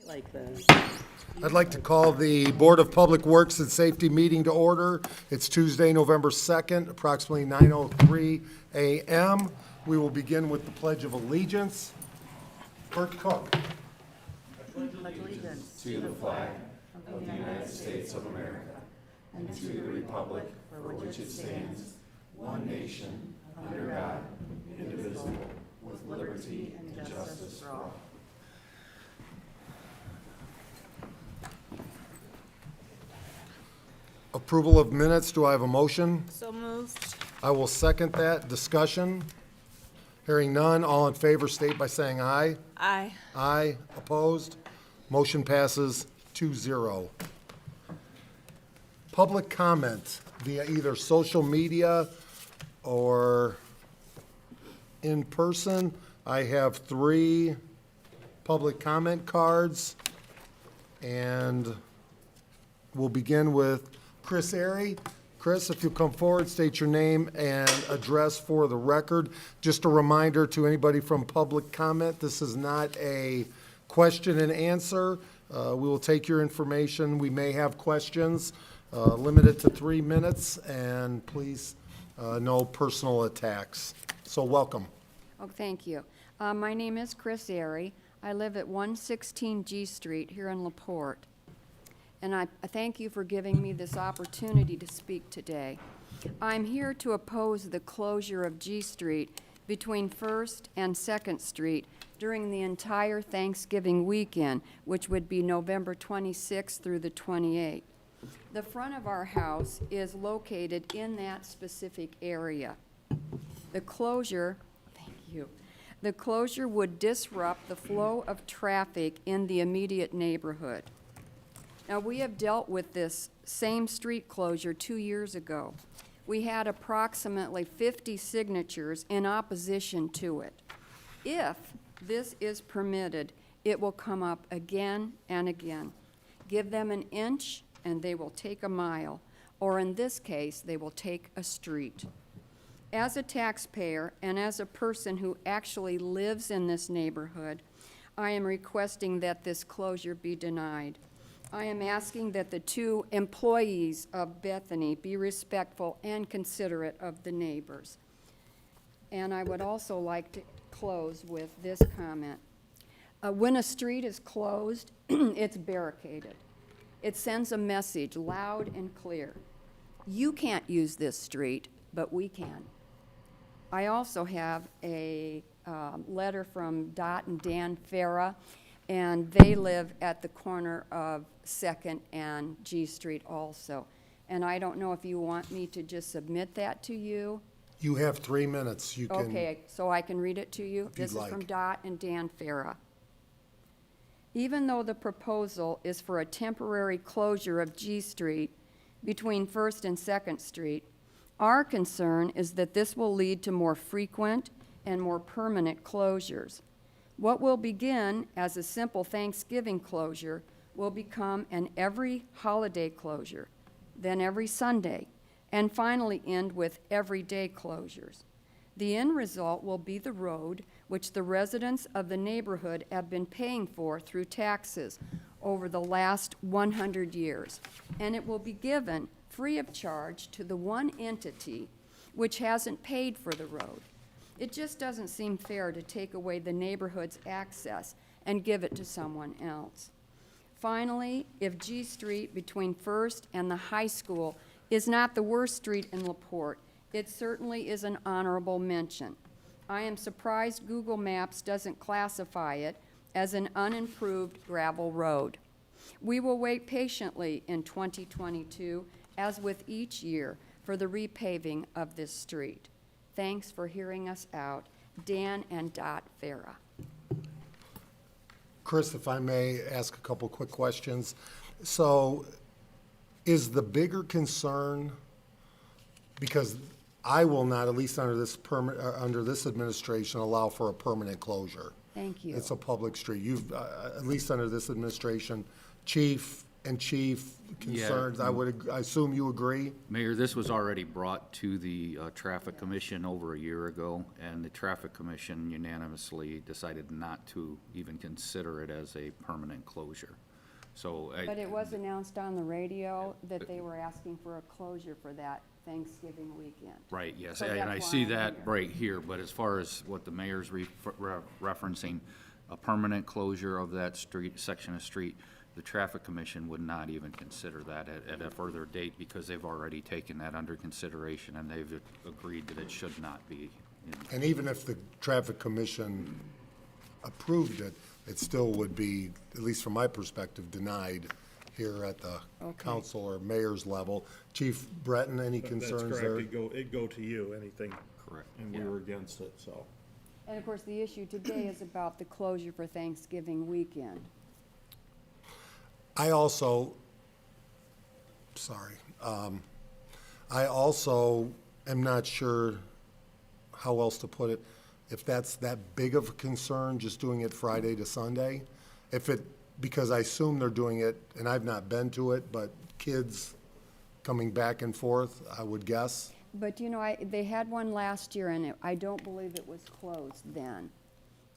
Like this. I'd like to call the Board of Public Works and Safety meeting to order. It's Tuesday, November 2nd, approximately 9:03 a.m. We will begin with the Pledge of Allegiance. Clerk Cook. Allegiance to the flag of the United States of America and to the republic for which it stands, one nation, under God, indivisible, with liberty and justice for all. Approval of minutes. Do I have a motion? So moved. I will second that. Discussion. Hearing none. All in favor state by saying aye. Aye. Aye. Opposed? Motion passes 2-0. Public comment via either social media or in person. I have 3 public comment cards, and we'll begin with Chris Airy. Chris, if you'll come forward, state your name and address for the record. Just a reminder to anybody from public comment, this is not a question and answer. We will take your information. We may have questions, limited to 3 minutes, and please, no personal attacks. So welcome. Oh, thank you. My name is Chris Airy. I live at 116 G Street here in LaPorte. And I thank you for giving me this opportunity to speak today. I'm here to oppose the closure of G Street between 1st and 2nd Street during the entire Thanksgiving weekend, which would be November 26th through the 28th. The front of our house is located in that specific area. The closure, thank you, the closure would disrupt the flow of traffic in the immediate neighborhood. Now, we have dealt with this same street closure 2 years ago. We had approximately 50 signatures in opposition to it. If this is permitted, it will come up again and again. Give them an inch and they will take a mile, or in this case, they will take a street. As a taxpayer and as a person who actually lives in this neighborhood, I am requesting that this closure be denied. I am asking that the 2 employees of Bethany be respectful and considerate of the neighbors. And I would also like to close with this comment. When a street is closed, it's barricaded. It sends a message loud and clear. You can't use this street, but we can. I also have a letter from Dot and Dan Farah, and they live at the corner of 2nd and G Street also. And I don't know if you want me to just submit that to you. You have 3 minutes. You can. Okay, so I can read it to you? If you'd This is from like. Dot and Dan Farah. Even though the proposal is for a temporary closure of G Street between 1st and 2nd Street, our concern is that this will lead to more frequent and more permanent closures. What will begin as a simple Thanksgiving closure will become an every holiday closure, then every Sunday, and finally end with everyday closures. The end result will be the road which the residents of the neighborhood have been paying for through taxes over the last 100 years, and it will be given free of charge to the one entity which hasn't paid for the road. It just doesn't seem fair to take away the neighborhood's access and give it to someone else. Finally, if G Street between 1st and the high school is not the worst street in LaPorte, it certainly is an honorable mention. I am surprised Google Maps doesn't classify it as an unimproved gravel road. We will wait patiently in 2022, as with each year, for the repaving of this street. Thanks for hearing us out. Dan and Dot Farah. Chris, if I may ask a couple quick questions. So is the bigger concern, because I will not, at least under this administration, allow for a permanent closure. Thank you. It's a public street. You've, at least under this administration, chief, and Chief concerns, I assume you agree? Mayor, this was already brought to the Traffic Commission over a year ago, and the Traffic Commission unanimously decided not to even consider it as a permanent closure. So, But it was announced on the radio that they were asking for a closure for that Thanksgiving weekend. right, yes, So and I that's see why I'm that here. right here, but as far as what the mayor's referencing, a permanent closure of that street, section of street, the Traffic Commission would not even consider that at a further date because they've already taken that under consideration and they've agreed that it should not be. And even if the Traffic Commission approved it, it still would be, at least from my perspective, denied here at the council or mayor's level. Chief Breton, any concerns That's there? correct. It'd go to you, anything. Correct. And we were against it, so. And of course, the issue today is about the closure for Thanksgiving weekend. I also am not sure how else to put it. If that's that big of a concern, just doing it Friday to Sunday, because I assume they're doing it, and I've not been to it, but kids coming back and forth, I would guess. But you know, they had one last year and I don't believe it was closed then.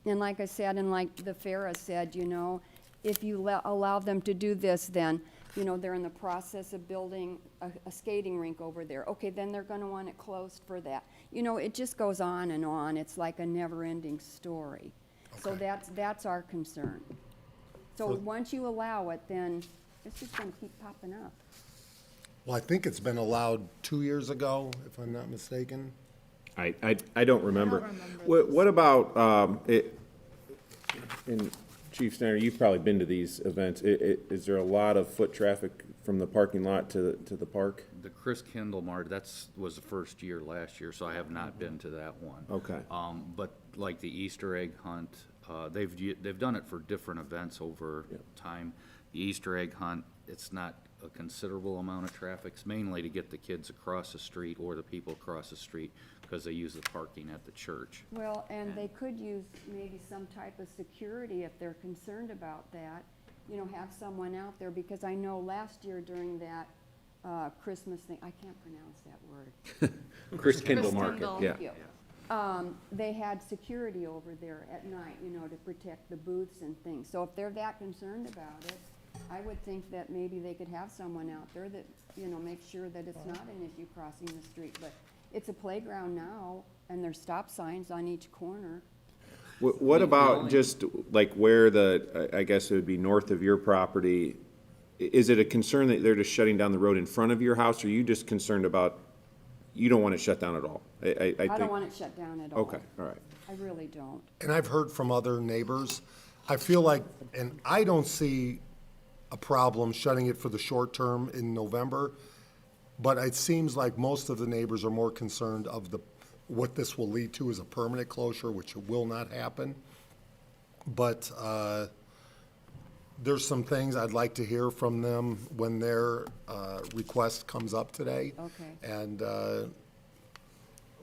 And like I said, and like the Farah said, you know, if you allow them to do this, then, you know, they're in the process of building a skating rink over there. Okay, then they're gonna want it closed for that. You know, it just goes on and on. It's like a never-ending story. So Okay. that's our concern. So once you allow it, then it's just gonna keep popping up. Well, I think it's been allowed 2 years ago, if I'm not mistaken. I don't remember. What about, and Chief Snyder, you've probably been to these events. Is there a lot of foot traffic from the parking lot to the park? The Chris Kindle Mart, was the first year last year, so I have not been to that one. Okay. But like the Easter egg hunt, they've done it for different events over time. The Easter egg hunt, it's not a considerable amount of traffic. It's mainly to get the kids across the street or the people across the street because they use the parking at the church. Well, and they could use maybe some type of security if they're concerned about that. You know, have someone out there, because I know last year during that Christmas thing, I can't pronounce that word. Chris Kindle Market, yeah. Thank you. They had security over there at night, you know, to protect the booths and things. So if they're that concerned about it, I would think that maybe they could have someone out there that, you know, makes sure that it's not an issue crossing the street. But it's a playground now, and there's stop signs on each corner. What about just like where I guess it would be north of your property? Is it a concern that they're just shutting down the road in front of your house, or are you just concerned about, you don't want it shut down at all? I don't want it shut down at all. Okay, all right. I really don't. And I've heard from other neighbors, I feel like, and I don't see a problem shutting it for the short term in November, but it seems like most of the neighbors are more concerned of what this will lead to is a permanent closure, which will not happen. But there's some things I'd like to hear from them when their request comes up today. Okay. And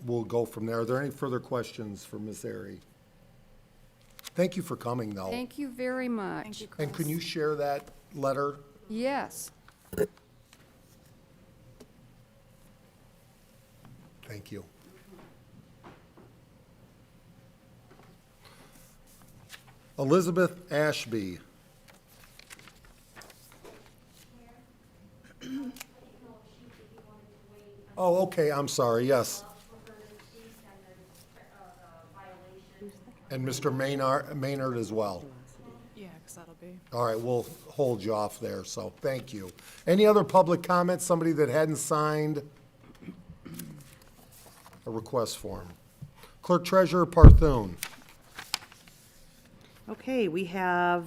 we'll go from there. Are there any further questions for Ms. Airy? Thank you for coming, though. Thank you very much. And can you share that letter? Yes. Thank you. Elizabeth Ashby. Oh, okay, I'm sorry, yes. And Mr. Maynard as well. Yeah, because that'll be. All right, we'll hold you off there, so thank you. Any other public comments, somebody that hadn't signed a request form? Clerk Treasurer Parthun. Okay, we have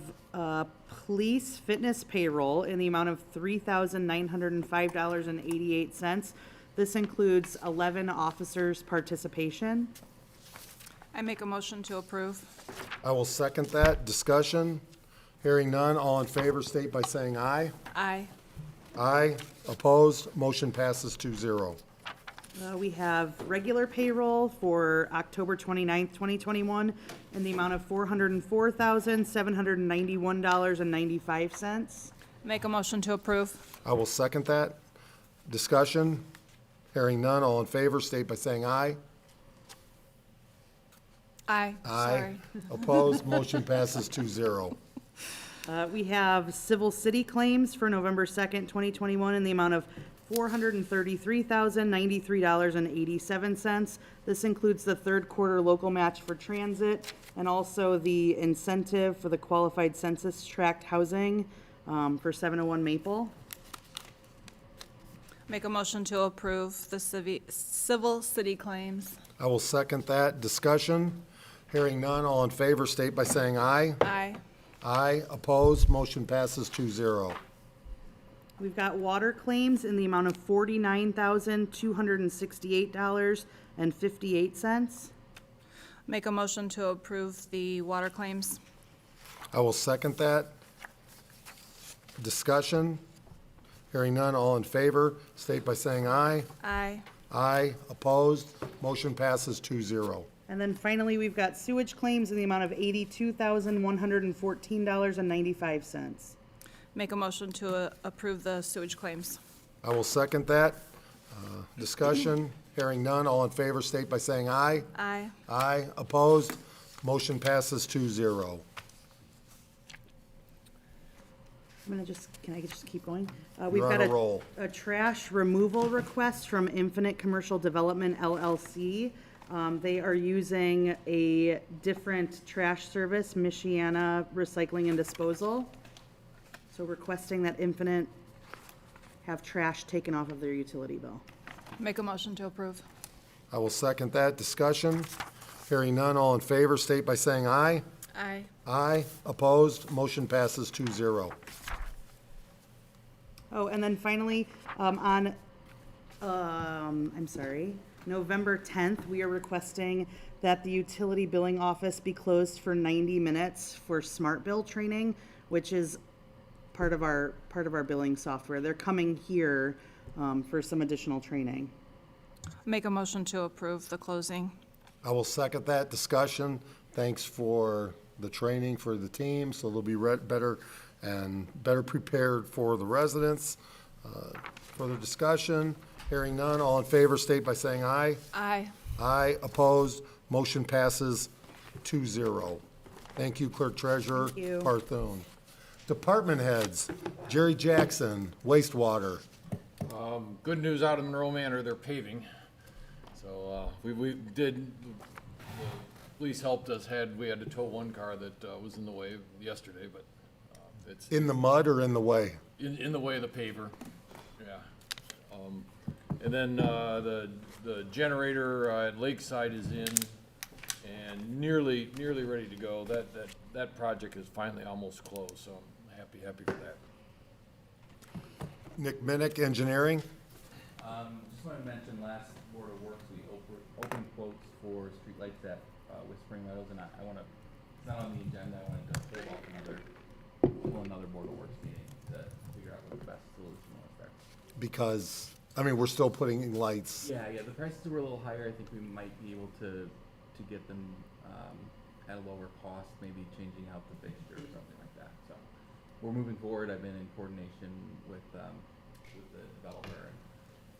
police fitness payroll in the amount of $3,905.88. This includes 11 officers' participation. I make a motion to approve. I will second that. Discussion? Hearing none, all in favor state by saying aye. Aye. Aye. Opposed? Motion passes 2-0. We have regular payroll for October 29th, 2021, in the amount of $404,791.95. Make a motion to approve. I will second that. Discussion? Hearing none, all in favor, state by saying aye. Aye. Sorry. Opposed, motion passes 2-0. We have civil city claims for November 2nd, 2021 in the amount of $433,093.87. This includes the third quarter local match for transit and also the incentive for the qualified census tract housing for 701 Maple. Make a motion to approve the civil city claims. I will second that. Discussion? Hearing none, all in favor, state by saying aye. Aye. Aye. Opposed, motion passes 2-0. We've got water claims in the amount of $49,268.58. Make a motion to approve the water claims. I will second that. Discussion? Hearing none, all in favor, state by saying aye. Aye. Aye. Opposed, motion passes 2-0. And then finally, we've got sewage claims in the amount of $82,114.95. Make a motion to approve the sewage claims. I will second that. Discussion? Hearing none, all in favor, state by saying aye. Aye. Aye. Opposed, motion passes 2-0. Can I just keep going? You're We've on got a roll. a trash removal request from Infinite Commercial Development LLC. They are using a different trash service, Michiana Recycling and Disposal. So requesting that Infinite have trash taken off of their utility bill. Make a motion to approve. I will second that. Discussion? Hearing none, all in favor, state by saying aye. Aye. Aye. Opposed, motion passes 2-0. Oh, and then finally, November 10th, we are requesting that the utility billing office be closed for 90 minutes for smart bill training, which is part of our billing software. They're coming here for some additional training. Make a motion to approve the closing. I will second that. Discussion? Thanks for the training for the team, so they'll be better prepared for the residents. Further discussion? Hearing none, all in favor, state by saying aye. Aye. Aye. Opposed, motion passes 2-0. Thank you, Clerk Treasurer Thank you. Parthone. Department heads, Jerry Jackson, wastewater. Good news out in Monroe Manor, they're paving. So, we did, the police helped us, we had to tow one car that, was in the way yesterday, but, it's In the mud or in the way? in the way of the paver, yeah. And then, the generator at Lakeside is in and nearly ready to go. That project is finally almost closed, so I'm happy for that. Nick Minnick, engineering. Just wanted to mention, last Board of Works, we opened quotes for streetlights at Whispering Meadows, and I wanna, it's not on the agenda, I wanted to pull another Board of Works meeting to figure out what the best solution was there. Because, we're still putting in lights. Yeah, the prices were a little higher, I think we might be able to get them, at a lower cost, maybe changing out the fixture or something like that, so. We're moving forward, I've been in coordination with the developer and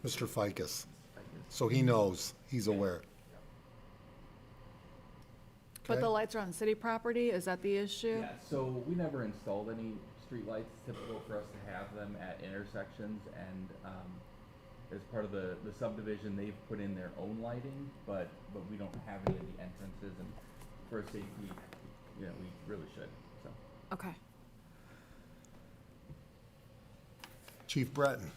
Mr. Ficus. I guess. So he knows, he's aware. But Okay. the lights are on city property, is that the issue? Yeah, so we never installed any streetlights. It's typical for us to have them at intersections, and as part of the subdivision, they've put in their own lighting, but we don't have any of the entrances, and for safety, we really should, so. Okay. Chief Breton.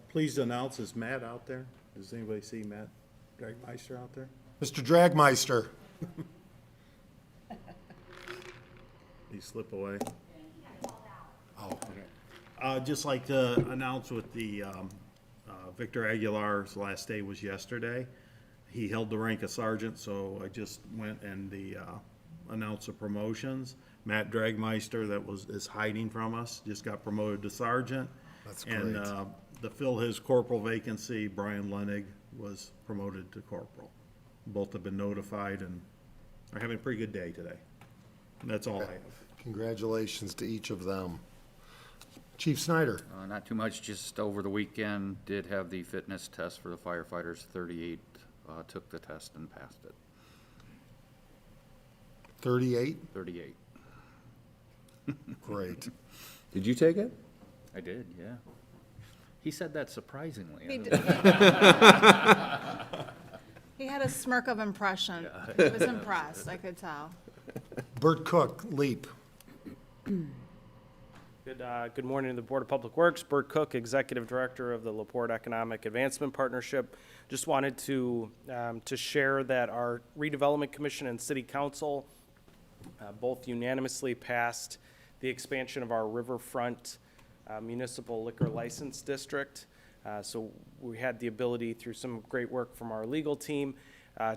Pleased to announce, is Matt out there? Does anybody see Matt Dragmeister out there? Mr. Dragmeister. He slip away. Oh, Just like to announce with the, Victor Aguilar's last day was yesterday. He held the rank of sergeant, so I just went and announced the promotions. Matt Dragmeister, is hiding from us, just got promoted to sergeant. That's And, great. to fill his corporal vacancy, Brian Lenig was promoted to corporal. Both have been notified and are having a pretty good day today. And that's all I have. Congratulations to each of them. Chief Snyder. Not too much, just over the weekend, did have the fitness test for the firefighters. 38 took the test and passed it. 38? 38. Great. Did you take it? I did, yeah. He said that surprisingly. He did. He had a smirk of impression. He was impressed, I could tell. Bert Cook, LEAP. Good morning to the Board of Public Works. Bert Cook, Executive Director of the LaPorte Economic Advancement Partnership. Just wanted to share that our Redevelopment Commission and City Council both unanimously passed the expansion of our Riverfront Municipal Liquor License District. So we had the ability, through some great work from our legal team,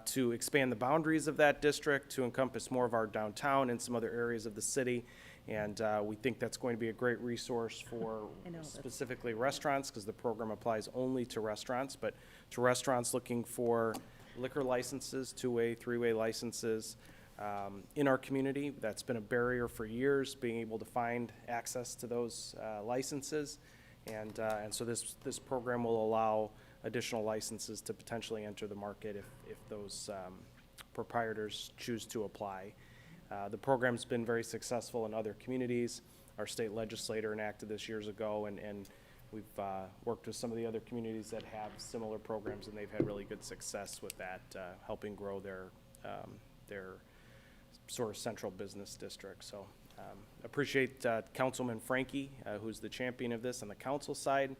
to expand the boundaries of that district to encompass more of our downtown and some other areas of the city. And we think that's going to be a great resource for specifically restaurants, because the program applies only to restaurants, but to restaurants looking for liquor licenses, two-way, three-way licenses in our community. That's been a barrier for years, being able to find access to those licenses. And so this program will allow additional licenses to potentially enter the market if those proprietors choose to apply. The program's been very successful in other communities. Our state legislator enacted this years ago, and we've worked with some of the other communities that have similar programs, and they've had really good success with that, helping grow their sort of central business district. So appreciate Councilman Frankie, who's the champion of this on the council side,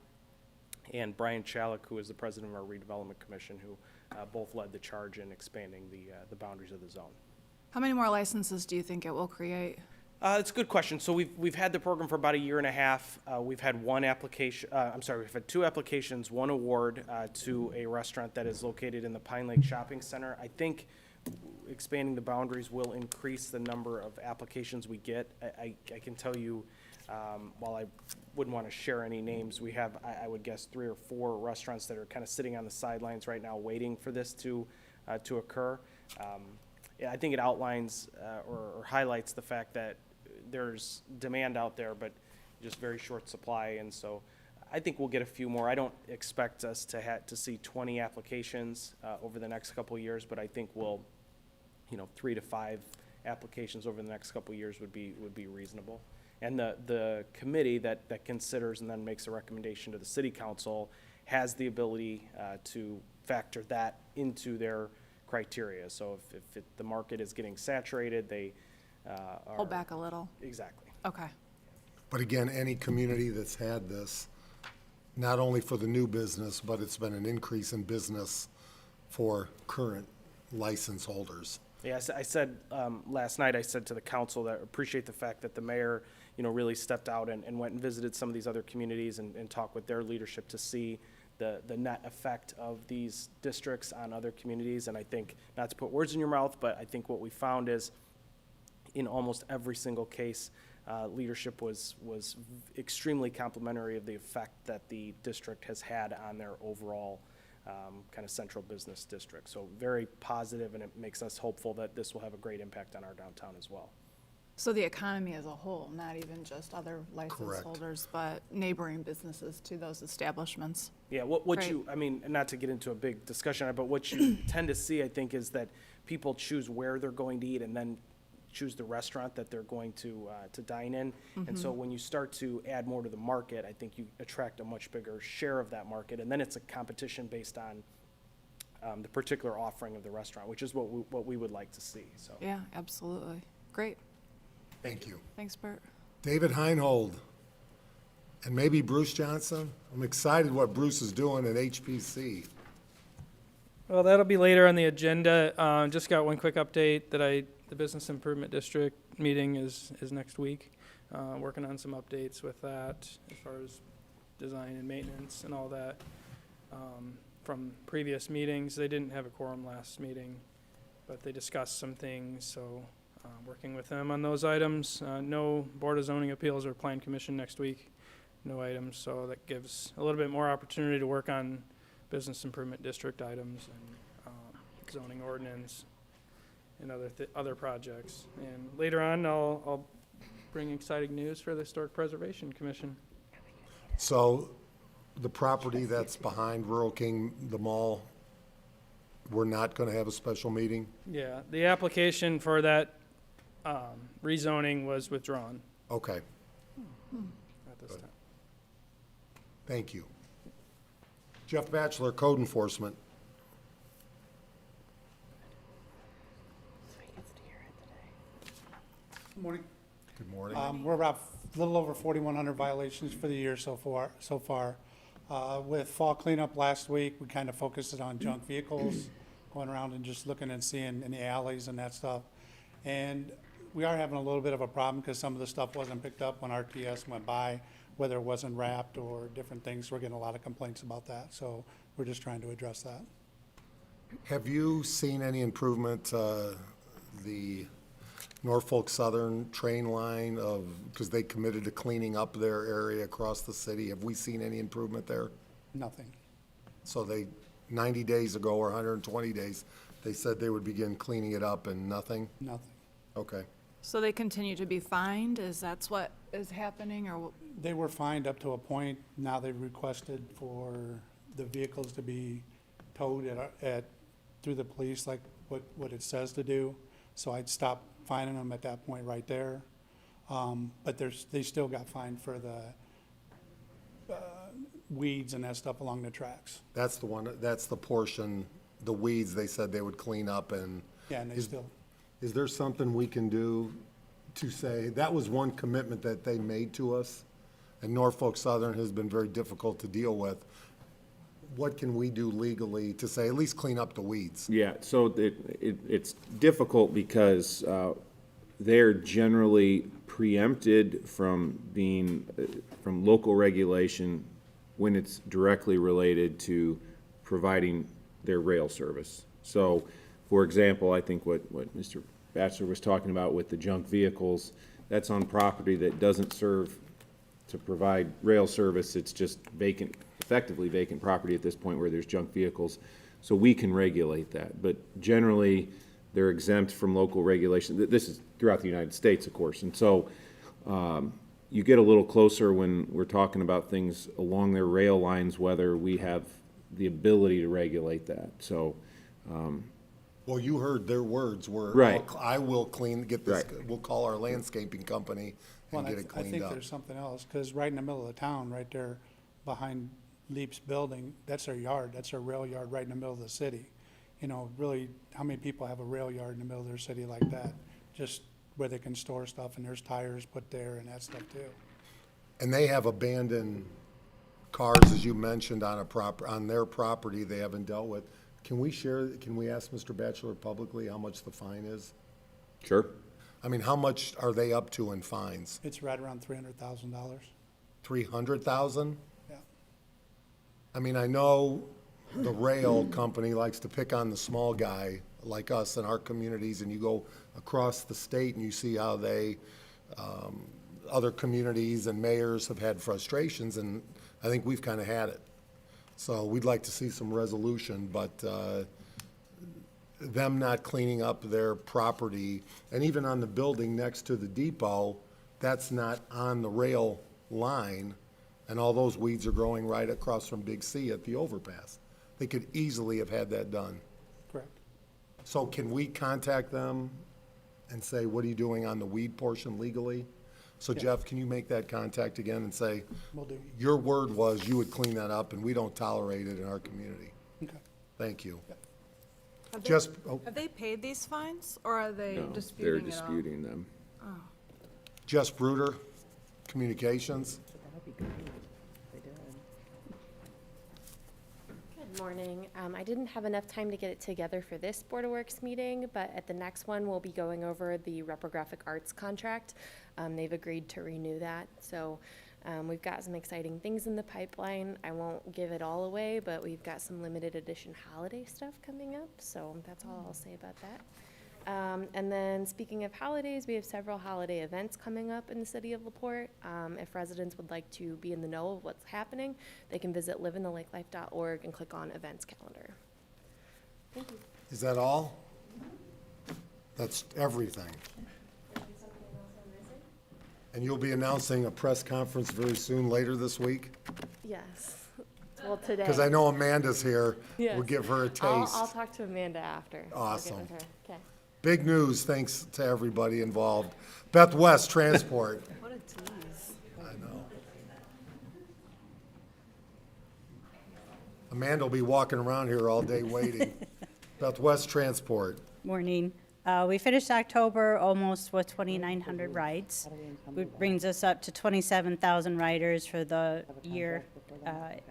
and Brian Chalik, who is the president of our Redevelopment Commission, who both led the charge in expanding the boundaries of the zone. How many more licenses do you think it will create? It's a good question. So we've had the program for about a year and a half. We've had one application, we've had two applications, one award to a restaurant that is located in the Pine Lake Shopping Center. I think expanding the boundaries will increase the number of applications we get. I can tell you, while I wouldn't want to share any names, we have, I would guess, 3 or 4 restaurants that are kind of sitting on the sidelines right now waiting for this to occur. Yeah, I think it outlines or highlights the fact that there's demand out there, but just very short supply, and so I think we'll get a few more. I don't expect us to see 20 applications over the next couple of years, but I think we'll, 3 to 5 applications over the next couple of years would be reasonable. And the committee that considers and then makes a recommendation to the city council has the ability to factor that into their criteria. So if the market is getting saturated, they Hold back a little. Exactly. Okay. But again, any community that's had this, not only for the new business, but it's been an increase in business for current license holders. Yeah, I said last night, I said to the council that I appreciate the fact that the mayor, really stepped out and went and visited some of these other communities and talked with their leadership to see the net effect of these districts on other communities. And I think, not to put words in your mouth, but I think what we found is in almost every single case, leadership was extremely complimentary of the effect that the district has had on their overall kind of central business district. So very positive, and it makes us hopeful that this will have a great impact on our downtown as well. So the economy as a whole, not even just other license Correct. holders, but neighboring businesses to those establishments. Yeah, what Great. you, I mean, not to get into a big discussion, but what you tend to see, I think, is that people choose where they're going to eat and then choose the restaurant that they're going to dine in. And so when you start to add more to the market, I think you attract a much bigger share of that market. And then it's a competition based on the particular offering of the restaurant, which is what we would like to see, so. Yeah, absolutely. Great. Thank you. Thanks, Bert. David Heinhold, and maybe Bruce Johnson. I'm excited what Bruce is doing at HPC. Well, that'll be later on the agenda. Just got one quick update that the Business Improvement District meeting is next week. Working on some updates with that as far as design and maintenance and all that. From previous meetings, they didn't have a quorum last meeting, but they discussed some things, so working with them on those items. No Board of Zoning Appeals or Plan Commission next week, no items, so that gives a little bit more opportunity to work on Business Improvement District items and zoning ordinance and other projects. And later on, I'll bring exciting news for the Historic Preservation Commission. So the property that's behind Rural King, the mall, we're not going to have a special meeting? Yeah, the application for that rezoning was withdrawn Okay, at this time. thank you. Jeff Batchelor, Code Enforcement. Good morning. Good morning. We're about a little over 4,100 violations for the year so far. With fall cleanup last week, we kind of focused it on junk vehicles, going around and just looking and seeing in the alleys and that stuff. And we are having a little bit of a problem because some of the stuff wasn't picked up when RTS went by, whether it wasn't wrapped or different things. We're getting a lot of complaints about that, so we're just trying to address that. Have you seen any improvement, the Norfolk Southern train line of, because they committed to cleaning up their area across the city? Have we seen any improvement there? Nothing. So they, 90 days ago or 120 days, they said they would begin cleaning it up and nothing? Nothing. Okay. So they continue to be fined? Is that's what is happening, or? They were fined up to a point. Now they've requested for the vehicles to be towed through the police, like what it says to do. So I'd stop fining them at that point right there. But they still got fined for the weeds and that stuff along the tracks. That's the one, that's the portion, the weeds they said they would clean up and. Yeah, and they still, Is there something we can do to say, that was one commitment that they made to us, and Norfolk Southern has been very difficult to deal with. What can we do legally to say, at least clean up the weeds? Yeah, so it's difficult because they're generally preempted from being, from local regulation when it's directly related to providing their rail service. So, for example, I think what Mr. Batchelor was talking about with the junk vehicles, that's on property that doesn't serve to provide rail service. It's just vacant, effectively vacant property at this point where there's junk vehicles. So we can regulate that, but generally, they're exempt from local regulation. This is throughout the United States, of course. And so you get a little closer when we're talking about things along their rail lines, whether we have the ability to regulate that. So, Well, you heard their words were. Right. I will get this, Right. we'll call our landscaping company well, and I get it I cleaned think up. there's something else, because right in the middle of the town, right there behind Leap's building, that's their yard, that's their rail yard right in the middle of the city. You know, really, how many people have a rail yard in the middle of their city like that? Just where they can store stuff, and there's tires put there and that stuff too. And they have abandoned cars, as you mentioned, on their property they haven't dealt with. Can we ask Mr. Batchelor publicly how much the fine is? sure. I mean, how much are they up to in fines? It's right around $300,000. 300,000? Yeah. I mean, I know the rail company likes to pick on the small guy like us in our communities, and you go across the state and you see how other communities and mayors have had frustrations, and I think we've kind of had it. So we'd like to see some resolution, but them not cleaning up their property, and even on the building next to the depot, that's not on the rail line, and all those weeds are growing right across from Big C at the overpass. They could easily have had that done. Correct. So can we contact them and say, what are you doing on the weed portion legally? So Yeah. Jeff, can you make that contact again and say, Will do. your word was you would clean that up, and we don't tolerate it in our community? Okay. Thank you. Have they- Just, Have they paid these fines, or are they No, they're disputing it all? disputing them. Jess Bruder, Communications. Good morning. I didn't have enough time to get it together for this Board of Works meeting, but at the next one, we'll be going over the reprographic arts contract. They've agreed to renew that, so we've got some exciting things in the pipeline. I won't give it all away, but we've got some limited edition holiday stuff coming up, so that's all I'll say about that. And then, speaking of holidays, we have several holiday events coming up in the city of LaPorte. If residents would like to be in the know of what's happening, they can visit liveinthelakeLife.org and click on Events Calendar. Thank you. Is that all? That's everything. And you'll be announcing a press conference very soon, later this week? Yes. Well, today. Because I know Amanda's here. We'll Yes. give her a I'll taste. talk to Amanda after. I'll get Awesome. with her. Okay. Big news, thanks to everybody involved. Beth West, Transport. What a tease. I know. Amanda will be walking around here all day waiting. Beth West, Transport. Morning. We finished October almost with 2,900 rides, which brings us up to 27,000 riders for the year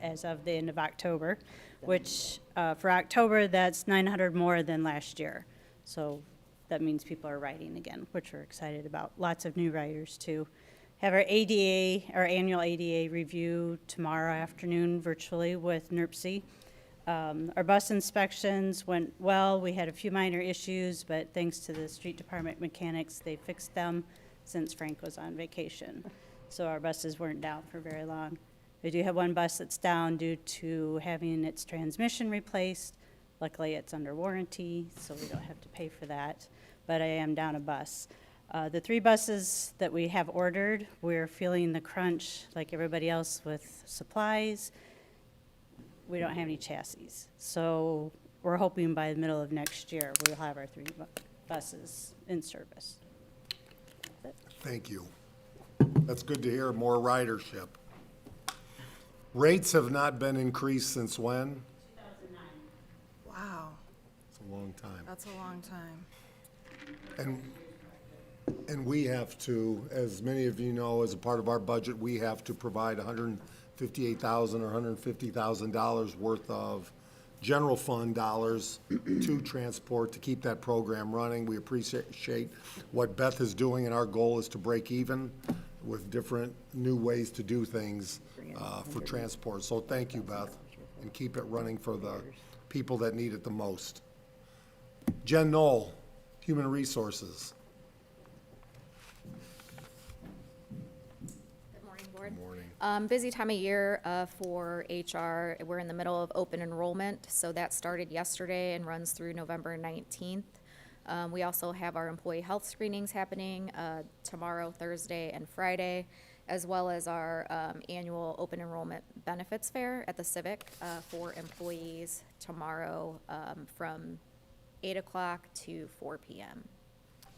as of the end of October, which for October, that's 900 more than last year. So that means people are riding again, which we're excited about. Lots of new riders too. Have our ADA, our annual ADA review tomorrow afternoon virtually with NERC. Our bus inspections went well. We had a few minor issues, but thanks to the street department mechanics, they fixed them since Frank was on vacation. So our buses weren't down for very long. We do have one bus that's down due to having its transmission replaced. Luckily, it's under warranty, so we don't have to pay for that, but I am down a bus. The 3 buses that we have ordered, we're feeling the crunch like everybody else with supplies. We don't have any chassis. So we're hoping by the middle of next year, we'll have our 3 buses in service. Thank you. That's good to hear, more ridership. Rates have not been increased since when? Wow, It's a long time. that's a long time. And we have to, as many of you know, as a part of our budget, we have to provide $158,000 or $150,000 worth of general fund dollars to transport to keep that program running. We appreciate what Beth is doing, and our goal is to break even with different new ways to do things for transport. So thank you, Beth, and keep it running for the people that need it the most. Jen Knoll, Human Resources. Good morning, Board. Morning. Busy time of year for HR. We're in the middle of open enrollment, so that started yesterday and runs through November 19th. We also have our employee health screenings happening tomorrow, Thursday, and Friday, as well as our annual open enrollment benefits fair at the Civic for employees tomorrow from 8 o'clock to 4 p.m.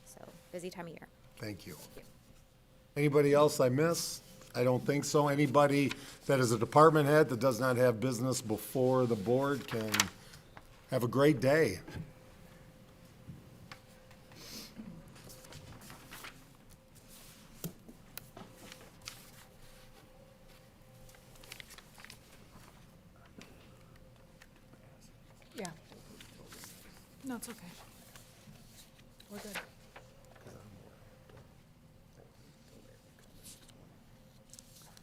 So busy time of year. Thank you. Anybody else I miss? I don't think so. Anybody that is a department head that does not have business before the board can have a great day. Yeah. No, it's okay. We're good.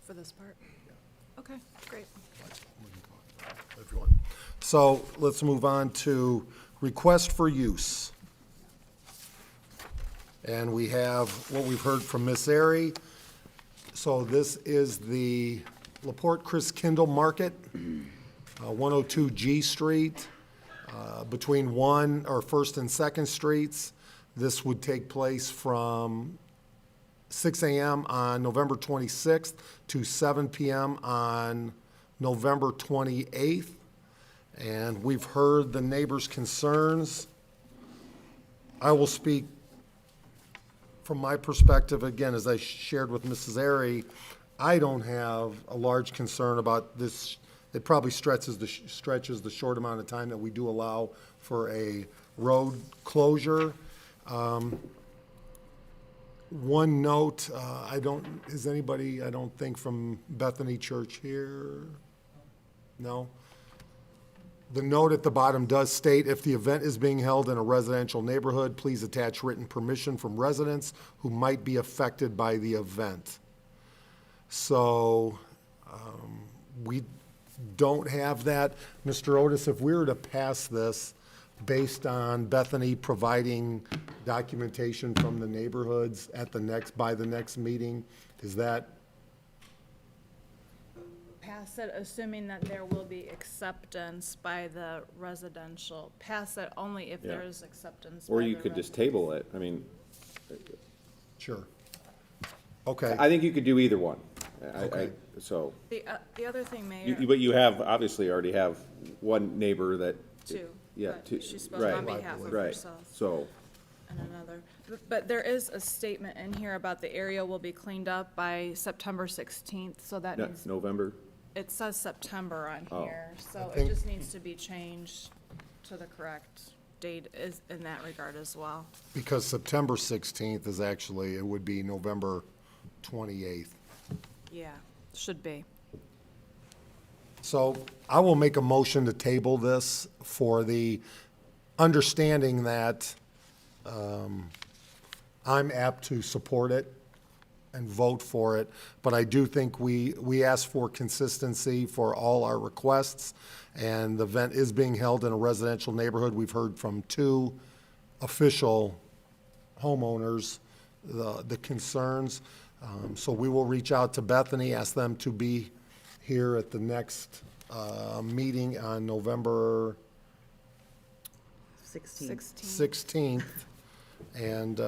For this part? Okay, great. Everyone. So let's move on to request for use. And we have what we've heard from Miss Airy. So this is the LaPorte Chris Kindle Market, 102 G Street, between 1st and 2nd Streets. This would take place from 6 a.m. on November 26th to 7 p.m. on November 28th. And we've heard the neighbors' concerns. I will speak from my perspective, again, as I shared with Mrs. Airy, I don't have a large concern about this. It probably stretches the short amount of time that we do allow for a road closure. One note, is anybody, I don't think, from Bethany Church here? No? The note at the bottom does state, if the event is being held in a residential neighborhood, please attach written permission from residents who might be affected by the event. So, we don't have that. Mr. Otis, if we were to pass this based on Bethany providing documentation from the neighborhoods by the next meeting, is that? Pass it, assuming that there will be acceptance by the residential. Pass it only if Yeah. there is acceptance. Or by you the could just table it, I mean, Sure. Okay, I think you could do either one. Okay. So, The other thing, Mayor, but you have, obviously already have one neighbor that. too. Yeah, but two, She spoke right, on behalf of right. herself. So, And another. But there is a statement in here about the area will be cleaned up by September 16th, so that no- means, November, it says September on Oh. here. So I it think- just needs to be changed to the correct date is in that regard as well. because September 16th is actually, it would be November 28th. Yeah, should be. So I will make a motion to table this for the understanding that I'm apt to support it and vote for it, but I do think we ask for consistency for all our requests, and the event is being held in a residential neighborhood. We've heard from 2 official homeowners the concerns. So we will reach out to Bethany, ask them to be here at the next meeting on November 16th. And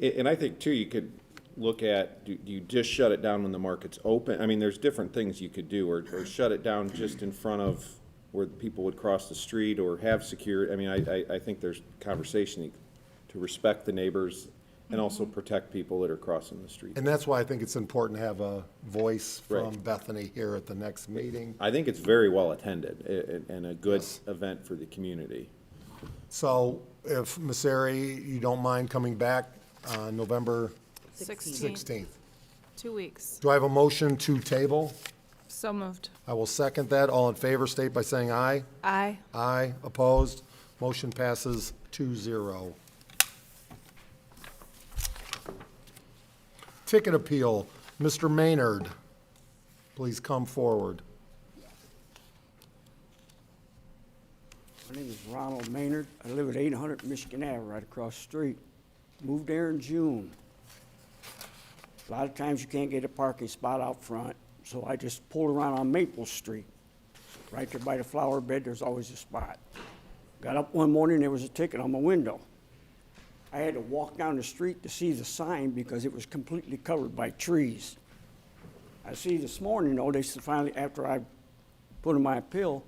and I think too, you could look at, do you just shut it down when the market's open? I mean, there's different things you could do, or shut it down just in front of where people would cross the street, or have security. I mean, I think there's conversation to respect the neighbors and also protect people that are crossing the street. and that's why I think it's important to have a voice from Right. Bethany here at the next meeting. I think it's very well attended and a good event for the community. So if, Ms. Ari, you don't mind coming back on November 16th. 2 weeks. Do I have a motion to table? So moved. I will second that. All in favor, state by saying aye. Aye. Aye. Opposed? Motion passes 2-0. Ticket appeal. Mr. Maynard, please come forward. My name is Ronald Maynard. I live at 800 Michigan Ave, right across the street. Moved there in June. A lot of times you can't get a parking spot out front, so I just pulled around on Maple Street. Right there by the flower bed, there's always a spot. Got up one morning, there was a ticket on my window. I had to walk down the street to see the sign because it was completely covered by trees. I see this morning, though, they finally, after I put in my appeal,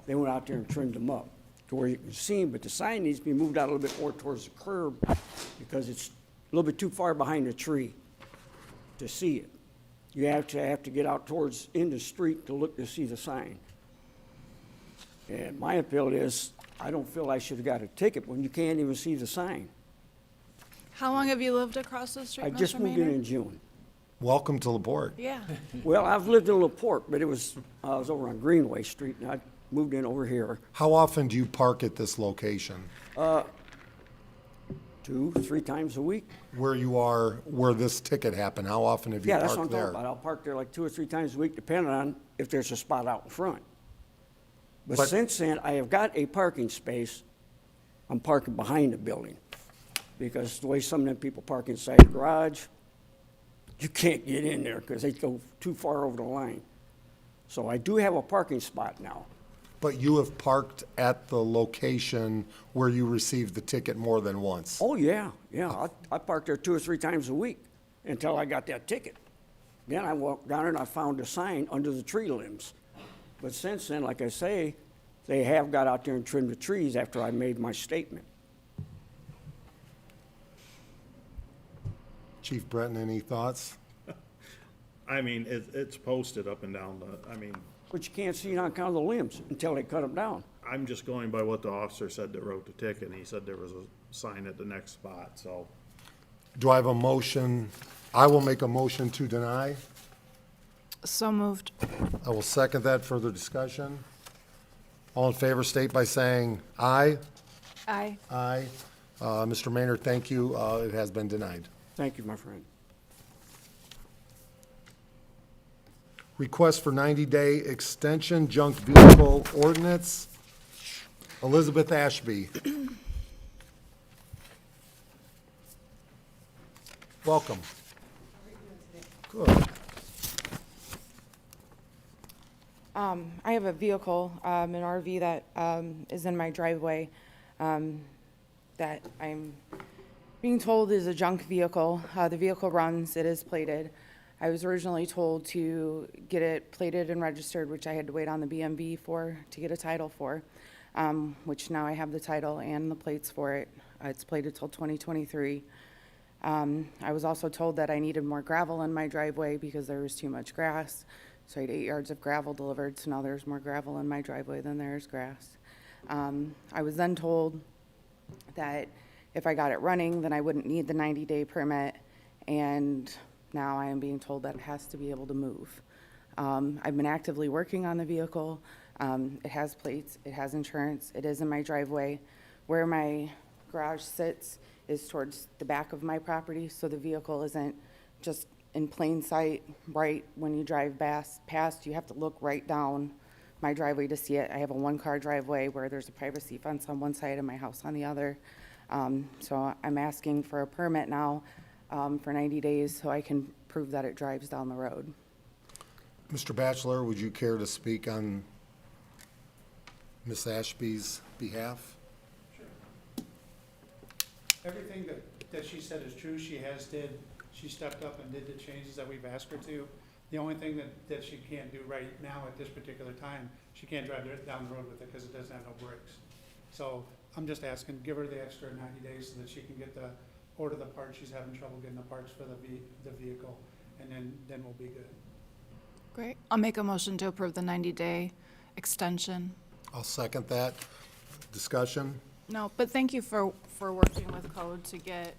they went out there and trimmed them up to where you can see them, but the sign needs to be moved out a little bit more towards the curb because it's a little bit too far behind the tree to see it. You have to get out towards, in the street to look to see the sign. And my appeal is, I don't feel I should have got a ticket when you can't even see the sign. How long have you lived across the street, I Mr. just moved in Maynard? June. Welcome to LaPorte. Yeah. Well, I've lived in LaPorte, but I was over on Greenway Street, and I moved in over here How often do you park at this location? 2-3 times a week. Where you are, where this ticket happened, how often have you Yeah, that's what I'm parked talking there? about. I'll park there like 2 or 3 times a week, depending on if there's a spot out in front. But But- since then, I have got a parking space. I'm parking behind the building. Because the way some of them people park inside the garage, you can't get in there because they go too far over the line. So I do have a parking spot now. But you have parked at the location where you received the ticket more than once? Oh, yeah. I parked there 2 or 3 times a week until I got that ticket. Then I walked down and I found a sign under the tree limbs. But since then, like I say, they have got out there and trimmed the trees after I made my statement. Chief Breton, any thoughts? I mean, it's posted up and down But you can't see it on account of the limbs until they cut them down. I'm just going by what the officer said that wrote the ticket, and he said there was a sign at the next spot, so. Do I have a motion? I will make a motion to deny. So moved. I will second that. Further discussion? All in favor, state by saying aye. Aye. Aye. Mr. Maynard, thank you. It has been denied. Thank you, my friend. Request for 90-day extension, junk vehicle ordinance. Elizabeth Ashby. Welcome. Good. I have a vehicle, an RV that is in my driveway that I'm being told is a junk vehicle. The vehicle runs, it is plated. I was originally told to get it plated and registered, which I had to wait on the BMV for, to get a title for, which now I have the title and the plates for it. It's plated till 2023. I was also told that I needed more gravel in my driveway because there was too much grass. So I had 8 yards of gravel delivered, so now there's more gravel in my driveway than there is grass. I was then told that if I got it running, then I wouldn't need the 90-day permit, and now I am being told that it has to be able to move. I've been actively working on the vehicle. It has plates, it has insurance, it is in my driveway. Where my garage sits is towards the back of my property, so the vehicle isn't just in plain sight right when you drive past. You have to look right down my driveway to see it. I have a 1-car driveway where there's a privacy fence on one side and my house on the other. So I'm asking for a permit now for 90 days so I can prove that it drives down the road. Mr. Batchelor, would you care to speak on Ms. Ashby's behalf? Everything that she said is true. She stepped up and did the changes that we've asked her to. The only thing that she can't do right now at this particular time, she can't drive down the road with it because it doesn't have no brakes. So I'm just asking, give her the extra 90 days so that she can order the parts. She's having trouble getting the parts for the vehicle, and then we'll be good. Great. I'll make a motion to approve the 90-day extension. I'll second that. Discussion? No, but thank you for working with code to get,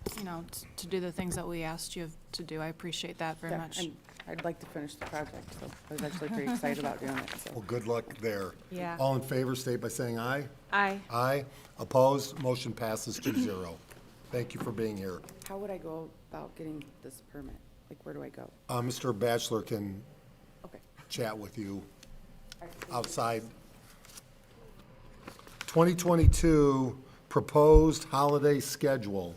to do the things that we asked you to do. I appreciate that very Yeah, much. and I'd like to finish the project, so I was actually pretty excited about doing it, so. Well, good luck there. Yeah. All in favor, state by saying aye. Aye. Aye. Opposed? Motion passes 2-0. Thank you for being here. How would I go about getting this permit? Like, where do I go? Mr. Batchelor can Okay. chat with you outside. 2022 proposed holiday schedule.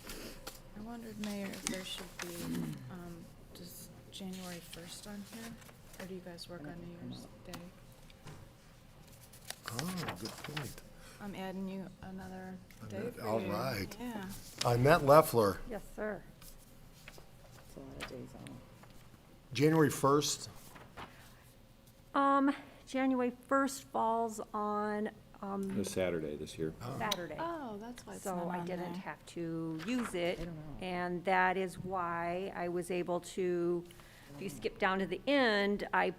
I wondered, Mayor, if there should be, just January 1st on here? Or do you guys work on New Year's Day? Oh, good point. I'm adding you another day for All you. right. Yeah. Annette Leffler, Yes, sir. It's a lot of days on. January 1st. January 1st falls on This Saturday this year. Saturday. Oh, that's why it's not So I on didn't there. have to use it, and that is why I was able to, if you skip down to the end, I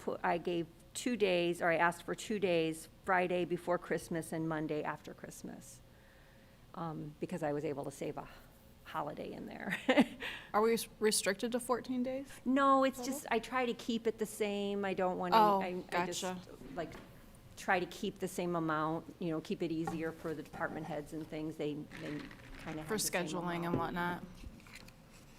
gave 2 days, or I asked for 2 days, Friday before Christmas and Monday after Christmas, because I was able to save a holiday in there. Are we restricted to 14 days? No, it's just, I try to keep it the same. I don't want to, Oh, I just, gotcha. like, try to keep the same amount, keep it easier for the department heads and things. They kind of have For the same scheduling and amount. whatnot.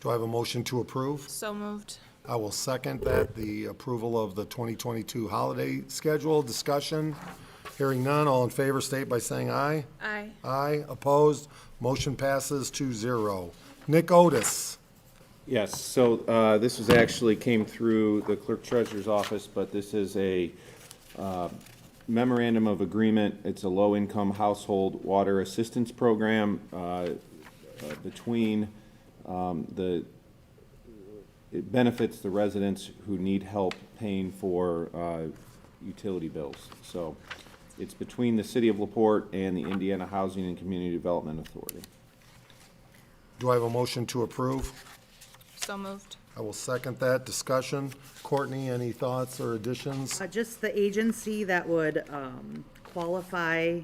Do I have a motion to approve? So moved. I will second that, the approval of the 2022 holiday schedule. Discussion? Hearing none, all in favor state by saying aye. Aye. Aye. Opposed? Motion passes 2-0. Nick Otis. Yes, so this was actually came through the clerk treasurer's office, but this is a memorandum of agreement. It's a low-income household water assistance program between it benefits the residents who need help paying for utility bills. So it's between the City of LaPorte and the Indiana Housing and Community Development Authority. Do I have a motion to approve? So moved. I will second that. Discussion? Courtney, any thoughts or additions? Just the agency that would qualify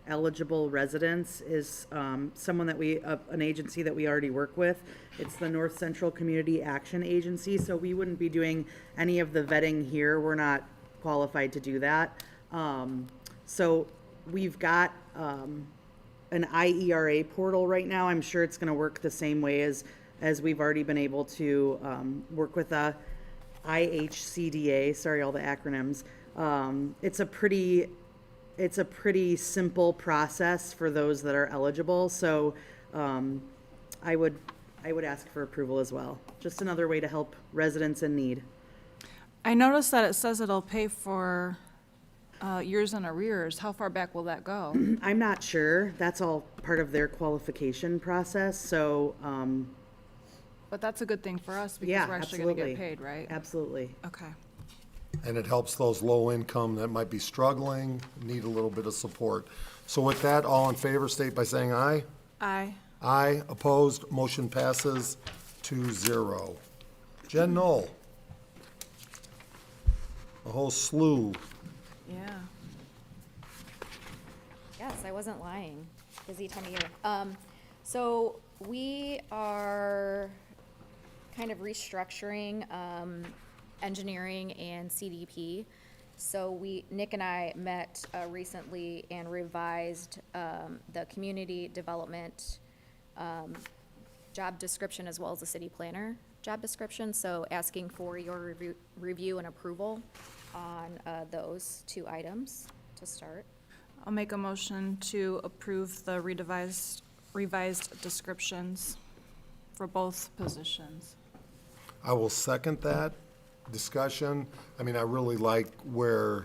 eligible residents is someone that an agency that we already work with. It's the North Central Community Action Agency, so we wouldn't be doing any of the vetting here. We're not qualified to do that. So we've got an IERA portal right now. I'm sure it's gonna work the same way as we've already been able to work with a IHCDA, sorry, all the acronyms. It's a pretty simple process for those that are eligible, so I would ask for approval as well. Just another way to help residents in need. I noticed that it says it'll pay for years in arrears. How far back will that go? I'm not sure. That's all part of their qualification process, so, But that's a good thing for us because yeah, we're actually gonna absolutely. get paid, right? Absolutely. Okay. And it helps those low income that might be struggling, need a little bit of support. So with that, all in favor, state by saying aye. Aye. Aye, opposed, motion passes 2-0. Jen Knoll. A whole slew. Yeah. Yes, I wasn't lying. Busy time of year. So we are kind of restructuring, engineering and CDP. So Nick and I met recently and revised the community development job description as well as the city planner job description. So asking for your review and approval on those two items to start. I'll make a motion to approve the revised descriptions for both positions. I will second that discussion. I mean, I really like where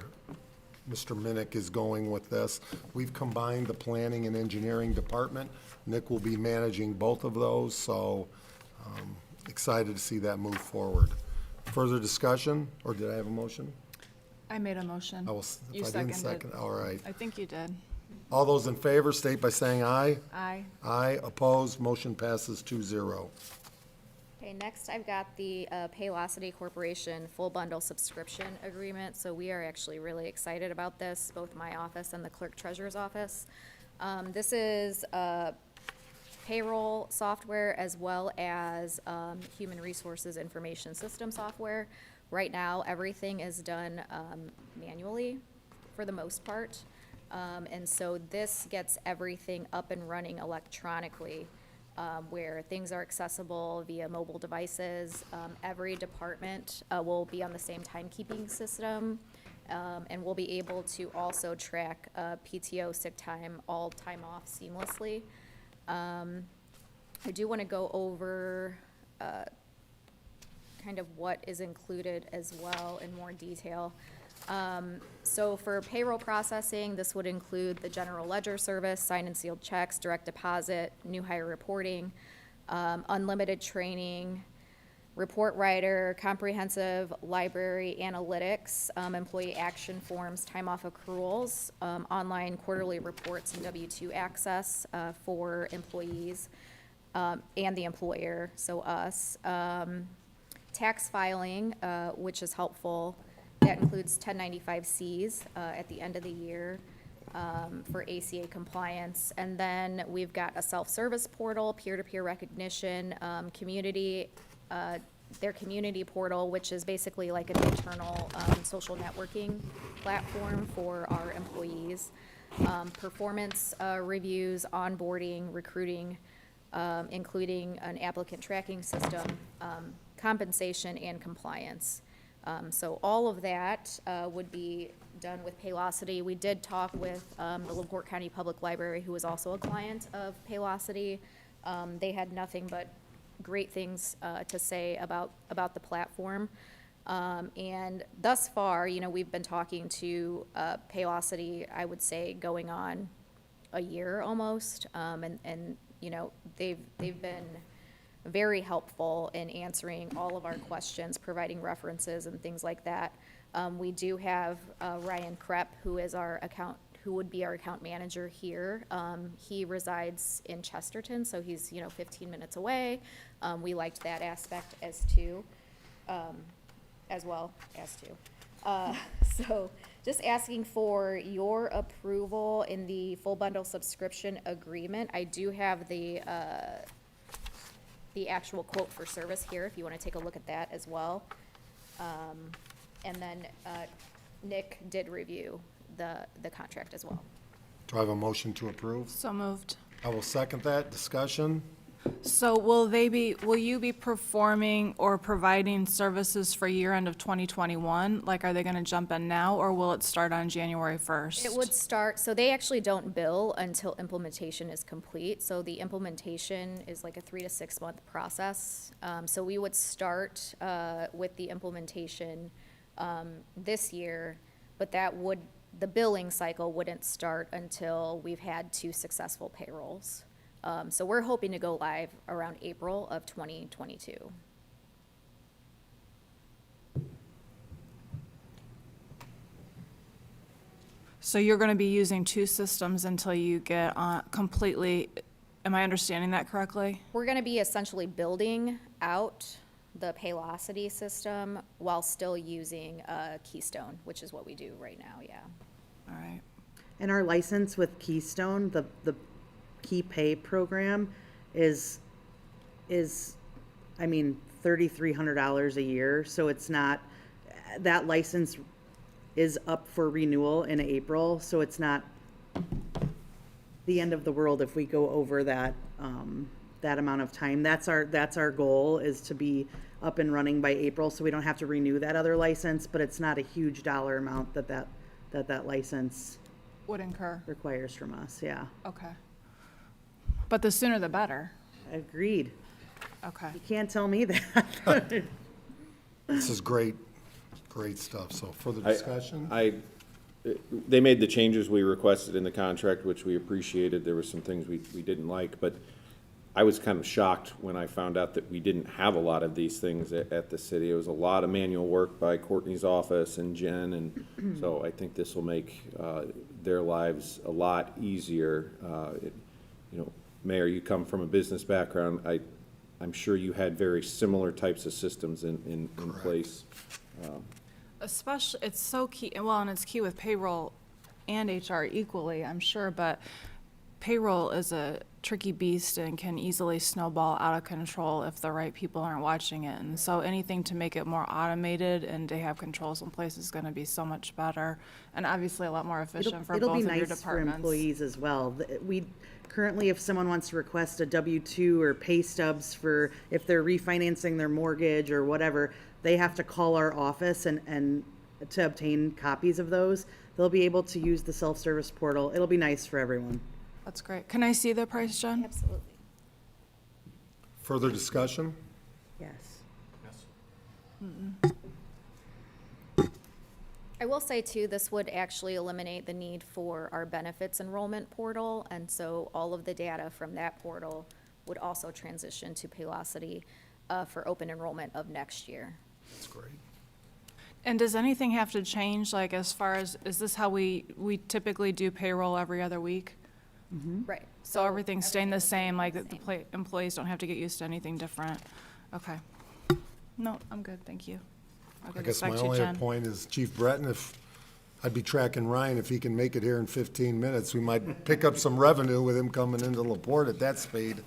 Mr. Minnick is going with this. We've combined the planning and engineering department. Nick will be managing both of those, so excited to see that move forward. Further discussion, or did I have a motion? I made a motion. I will, You if I didn't seconded. second, all right. I think you did. All those in favor, state by saying aye. Aye. Aye, opposed, motion passes 2-0. Okay, next I've got the Paylocity Corporation full bundle subscription agreement. So we are actually really excited about this, both my office and the clerk treasurer's office. This is payroll software as well as human resources information system software. Right now, everything is done manually for the most part. And so this gets everything up and running electronically, where things are accessible via mobile devices. Every department will be on the same timekeeping system, and we'll be able to also track PTO, sick time, all time off seamlessly. I do want to go over kind of what is included as well in more detail. So for payroll processing, this would include the general ledger service, signed and sealed checks, direct deposit, new hire reporting, unlimited training, report writer, comprehensive library analytics, employee action forms, time off accruals, online quarterly reports and W-2 access for employees and the employer, so us. Tax filing, which is helpful. That includes 1095Cs at the end of the year for ACA compliance. And then we've got a self-service portal, peer-to-peer recognition, community, their community portal, which is basically like an internal social networking platform for our employees. Performance reviews, onboarding, recruiting, including an applicant tracking system, compensation, and compliance. So all of that would be done with Paylocity. We did talk with the LaPorte County Public Library, who is also a client of Paylocity. They had nothing but great things to say about the platform. And thus far, you know, we've been talking to Paylocity, I would say, going on a year almost. And you know, they've been very helpful in answering all of our questions, providing references and things like that. We do have Ryan Krepp, who would be our account manager here. He resides in Chesterton, so he's, you know, 15 minutes away. We liked that aspect as well. So just asking for your approval in the full bundle subscription agreement. I do have the actual quote for service here, if you want to take a look at that as well. And then Nick did review the contract as well. Do I have a motion to approve? So moved. I will second that. Discussion? So will you be performing or providing services for year end of 2021? Like, are they gonna jump in now, or will it start on January 1st? It would start, so they actually don't bill until implementation is complete. So the implementation is like a 3 to 6 month process. So we would start with the implementation this year, but that would the billing cycle wouldn't start until we've had 2 successful payrolls. So we're hoping to go live around April of 2022. So you're going to be using 2 systems until you get completely, am I understanding that correctly? We're going to be essentially building out the Paylocity system while still using Keystone, which is what we do right now, yeah. All right. And our license with Keystone, the Key Pay program is, I mean, $3,300 a year. So it's not, that license is up for renewal in April. So it's not the end of the world if we go over that, that amount of time. That's our goal, is to be up and running by April, so we don't have to renew that other license, but it's not a huge dollar amount that license Would incur. requires from us, yeah. Okay. But the sooner the better. Agreed. Okay. You can't tell me that. This is great stuff. So further discussion? They made the changes we requested in the contract, which we appreciated. There were some things we didn't like, but I was kind of shocked when I found out that we didn't have a lot of these things at the city. It was a lot of manual work by Courtney's office and Jen, and so I think this will make their lives a lot easier. Mayor, you come from a business background. I'm sure you had very similar types of systems in place. Especially, it's so key, well, and it's key with payroll and HR equally, I'm sure, but payroll is a tricky beast and can easily snowball out of control if the right people aren't watching it. And so anything to make it more automated and to have controls in place is gonna be so much better, and obviously a lot more efficient for both of your It'll be nice for departments. employees as well. We, currently, if someone wants to request a W-2 or pay stubs for, if they're refinancing their mortgage or whatever, they have to call our office and to obtain copies of those. They'll be able to use the self-service portal. It'll be nice for everyone. That's great. Can I see the price, Jen? Absolutely. Further discussion? Yes. I will say too, this would actually eliminate the need for our benefits enrollment portal, and so all of the data from that portal would also transition to Paylocity for open enrollment of next year. That's great. And does anything have to change, like as far as, is this how we typically do payroll every other week? Right. So everything's staying the same, like the employees don't have to get used to anything different? Okay. No, I'm good, thank you. I'll I give guess this back my to only Jen. point is Chief Breton, if, I'd be tracking Ryan, if he can make it here in 15 minutes, we might pick up some revenue with him coming into LaPorte at that speed.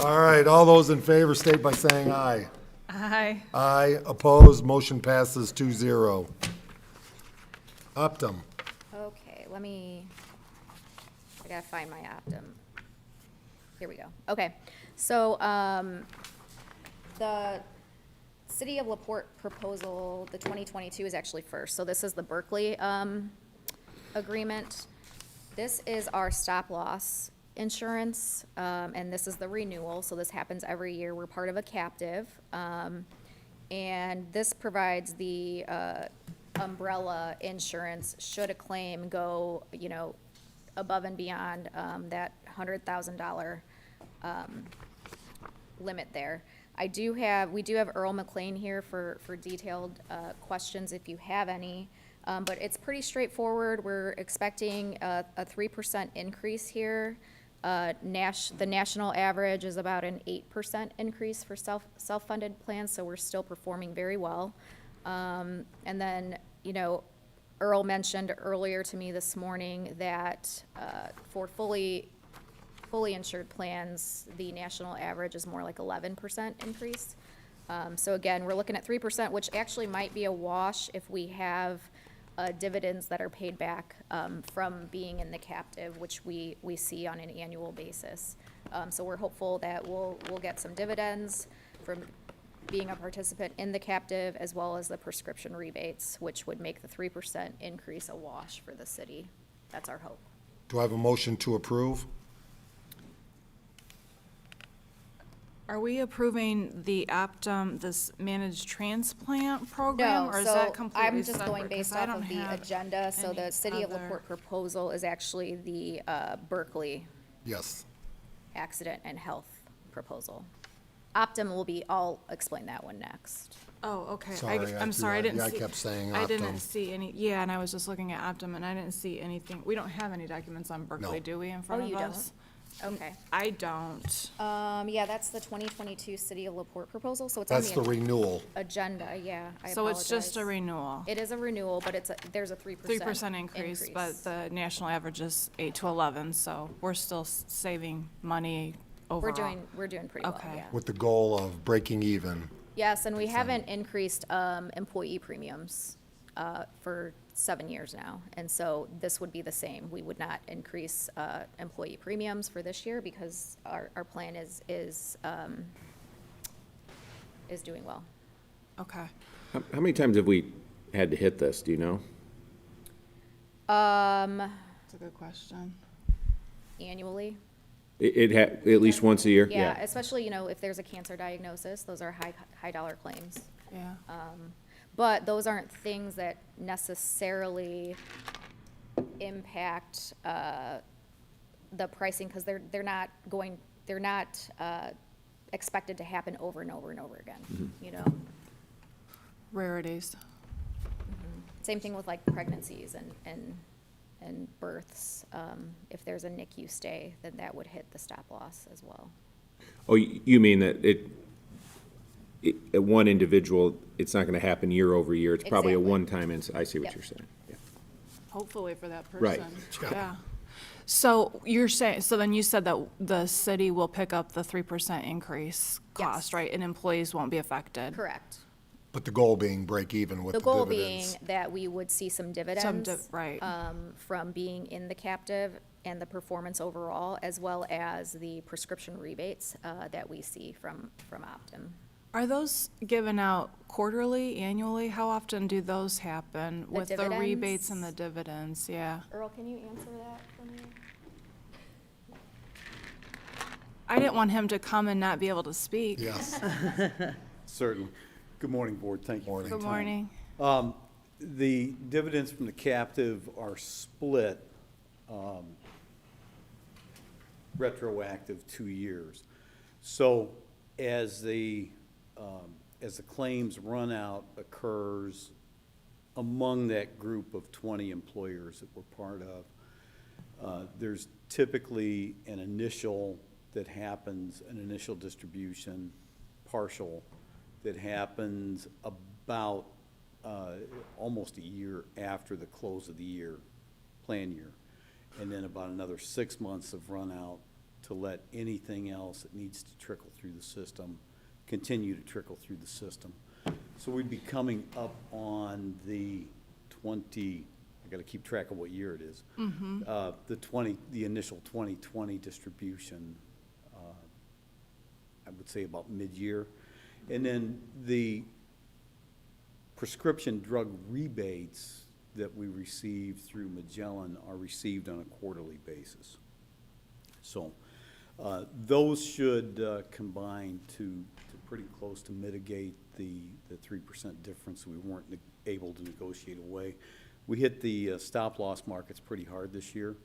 All right, all those in favor state by saying aye. Aye. Aye, opposed, motion passes 2-0. Optum. Okay, I gotta find my Optum. Here we go. Okay, so, the City of LaPorte proposal, the 2022 is actually first. So this is the Berkeley, agreement. This is our stop-loss insurance, and this is the renewal, so this happens every year. We're part of a captive, and this provides the umbrella insurance should a claim go, above and beyond that $100,000 limit there. We do have Earl McLean here for detailed questions if you have any. But it's pretty straightforward. We're expecting a 3% increase here. The national average is about an 8% increase for self-funded plans, so we're still performing very well. And then, Earl mentioned earlier to me this morning that for fully insured plans, the national average is more like 11% increase. So again, we're looking at 3%, which actually might be a wash if we have dividends that are paid back from being in the captive, which we see on an annual basis. So we're hopeful that we'll get some dividends from being a participant in the captive, as well as the prescription rebates, which would make the 3% increase a wash for the city. That's our hope. Do I have a motion to approve? Are we approving the Optum, this managed transplant program, No, or is so that completely I'm just separate? going 'Cause based I off don't of the have agenda, so the any City of other- LaPorte proposal is actually the Berkeley Yes. accident and health proposal. Optum will be, I'll explain that one next. Oh, okay. Sorry, I'm sorry, I didn't yeah, I see. kept saying I didn't Optum. see any, yeah, and I was just looking at Optum, and I didn't see anything. We don't have any documents on Berkeley, No. do we, in front of you us? Okay. I don't. Yeah, that's the 2022 City of LaPorte proposal, so it's on That's the renewal. agenda, yeah, I So it's just a apologize. renewal. It is a renewal, but there's a 3%. 3% increase, but the national average is 8 to 11, so we're still saving money overall. We're doing pretty well, Okay. yeah. With the goal of breaking even. Yes, and we haven't increased employee premiums for 7 years now. And so this would be the same. We would not increase employee premiums for this year because our plan is doing well. Okay. How many times have we had to hit this, do you know? That's a good question. Annually. At least once a year? Yeah, especially, if there's a cancer diagnosis, those are high dollar claims. Yeah. But those aren't things that necessarily impact the pricing because they're not expected to happen over and over and over again, Rarities. Same thing with like pregnancies and births. If there's a NICU stay, then that would hit the stop loss as well. Oh, you mean that at one individual, it's not gonna happen year over year, it's probably a Exactly. one-time, I see what Yep. you're saying. Yeah. Hopefully for that person. Right. Yeah. So you're saying, so then you said that the city will pick up the 3% increase cost, Yes. right? And employees won't be affected? Correct. But the goal being break even with The the goal being dividends. that we would see some dividends. Right. From being in the captive and the performance overall, as well as the prescription rebates that we see from Optum. Are those given out quarterly, annually? How often do those happen The with the rebates and the dividends? dividends? Yeah. Earl, can you answer that for me? I didn't want him to come and not be able to speak. Yes. Certainly. Good morning, Board. Thank you. Good morning. The dividends from the captive are split, retroactive 2 years. So as the claims run out occurs among that group of 20 employers that we're part of, there's typically an initial that happens, an initial distribution, partial, that happens about almost a year after the close of the year, plan year. And then about another 6 months of run out to let anything else that needs to trickle through the system continue to trickle through the system. So we'd be coming up on the I gotta keep track of what year it is. The initial 2020 distribution, I would say about mid-year. And then the prescription drug rebates that we receive through Magellan are received on a quarterly basis. So those should combine to pretty close to mitigate the 3% difference we weren't able to negotiate away. We hit the stop-loss markets pretty hard this year.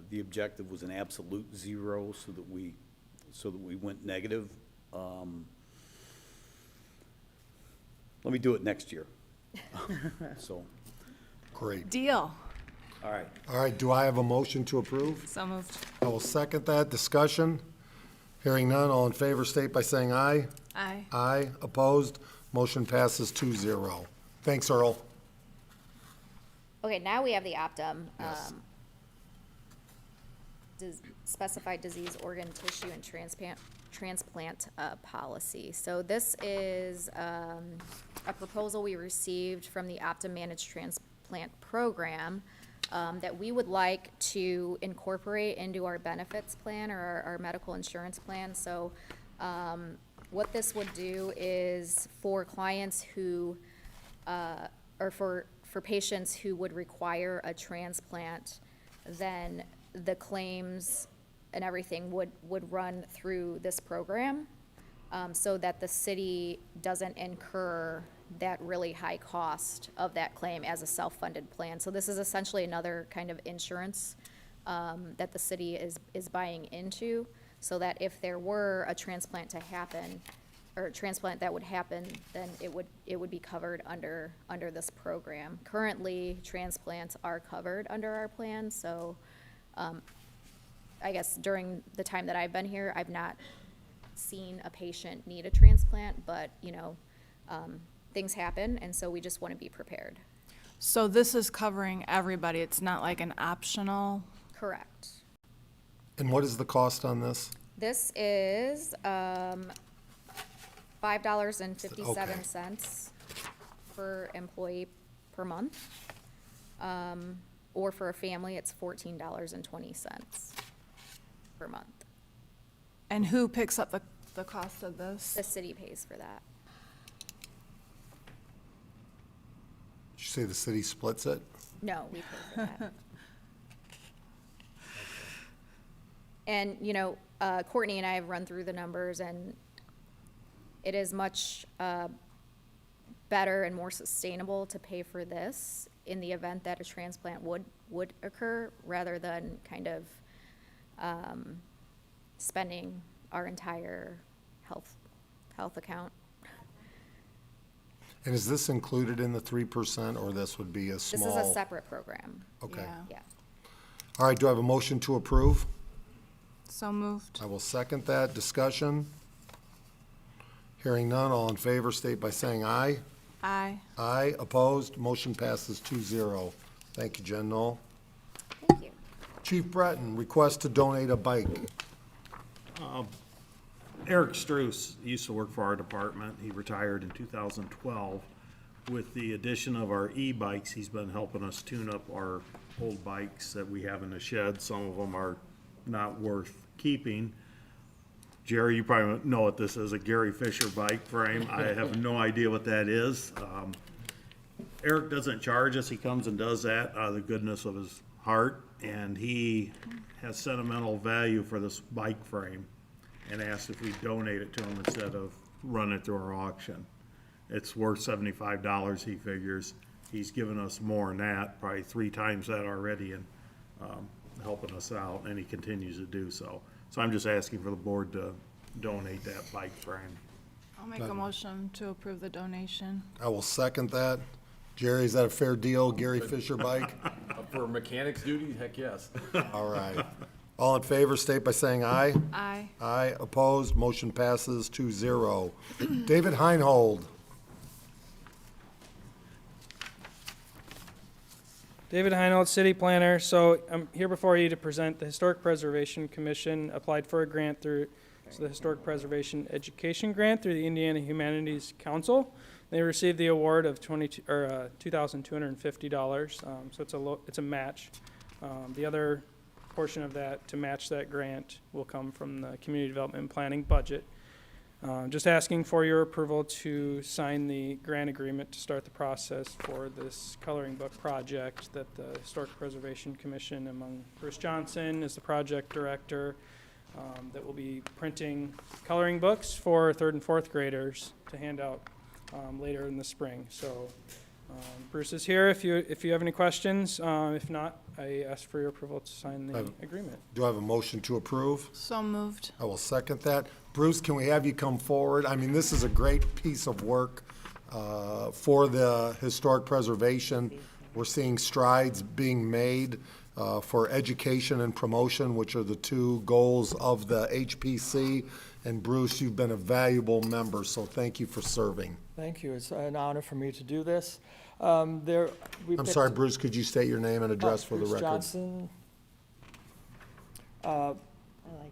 The objective was an absolute zero so that we went negative. Let me do it next year. So, Great. Deal. all right. All right, do I have a motion to approve? So moved. I will second that. Discussion? Hearing none, all in favor state by saying aye. Aye. Aye, opposed, motion passes 2-0. Thanks, Earl. Okay, now we have the Optum. Yes. Specified disease organ tissue and transplant policy. So this is a proposal we received from the Optum Managed Transplant Program that we would like to incorporate into our benefits plan or our medical insurance plan. So what this would do is for clients who, or for patients who would require a transplant, then the claims and everything would run through this program. so that the city doesn't incur that really high cost of that claim as a self-funded plan. So this is essentially another kind of insurance that the city is buying into, so that if there were a transplant to happen, or a transplant that would happen, then it would be covered under this program. Currently, transplants are covered under our plan, so I guess during the time that I've been here, I've not seen a patient need a transplant, but, you know, things happen, and so we just want to be prepared. So this is covering everybody. It's not like an optional. Correct. And what is the cost on this? This is $5.57 per employee per month. Or for a family, it's $14.20 per month. And who picks up the cost of this? The city pays for that. Did you say the city splits it? No, we pay for that. And, you know, Courtney and I have run through the numbers, and it is much better and more sustainable to pay for this in the event that a transplant would occur, rather than kind of spending our entire health account. And is this included in the 3%, or this would be a small? This is a separate program. Okay. Yeah. All right, do I have a motion to approve? So moved. I will second that. Discussion? Hearing none, all in favor state by saying aye. Aye. Aye, opposed, motion passes 2-0. Thank you, Jen Knoll. Thank you. Chief Breton, request to donate a bike. Eric Struess used to work for our department. He retired in 2012. With the addition of our e-bikes, he's been helping us tune up our old bikes that we have in the shed. Some of them are not worth keeping. Jerry, you probably know what this is, a Gary Fisher bike frame. I have no idea what that is. Eric doesn't charge us. He comes and does that out of the goodness of his heart, and he has sentimental value for this bike frame and asked if we donate it to him instead of run it through our auction. It's worth $75, he figures. He's given us more than that, probably 3 times that already, and helping us out, and he continues to do so. So I'm just asking for the board to donate that bike frame. I'll make a motion to approve the donation. I will second that. Jerry, is that a fair deal, Gary Fisher bike? For mechanics duty, heck yes. All right. All in favor state by saying aye. Aye. Aye, opposed, motion passes 2-0. David Heinhold. David Heinold, City Planner. So I'm here before you to present the Historic Preservation Commission applied for a grant through the Historic Preservation Education Grant through the Indiana Humanities Council. They received the award of $2,250. So it's a match. The other portion of that to match that grant will come from the Community Development and Planning budget. Just asking for your approval to sign the grant agreement to start the process for this coloring book project that the Historic Preservation Commission, among Bruce Johnson is the project director, that will be printing coloring books for 3rd and 4th graders to hand out later in the spring. So Bruce is here if you have any questions. If not, I ask for your approval to sign the agreement. Do I have a motion to approve? So moved. I will second that. Bruce, can we have you come forward? I mean, this is a great piece of work for the historic preservation. We're seeing strides being made for education and promotion, which are the 2 goals of the HPC. And Bruce, you've been a valuable member, so thank you for serving. Thank you. It's an honor for me to do this. I'm sorry, Bruce, could you state your name and address for the Bruce record? Johnson. I like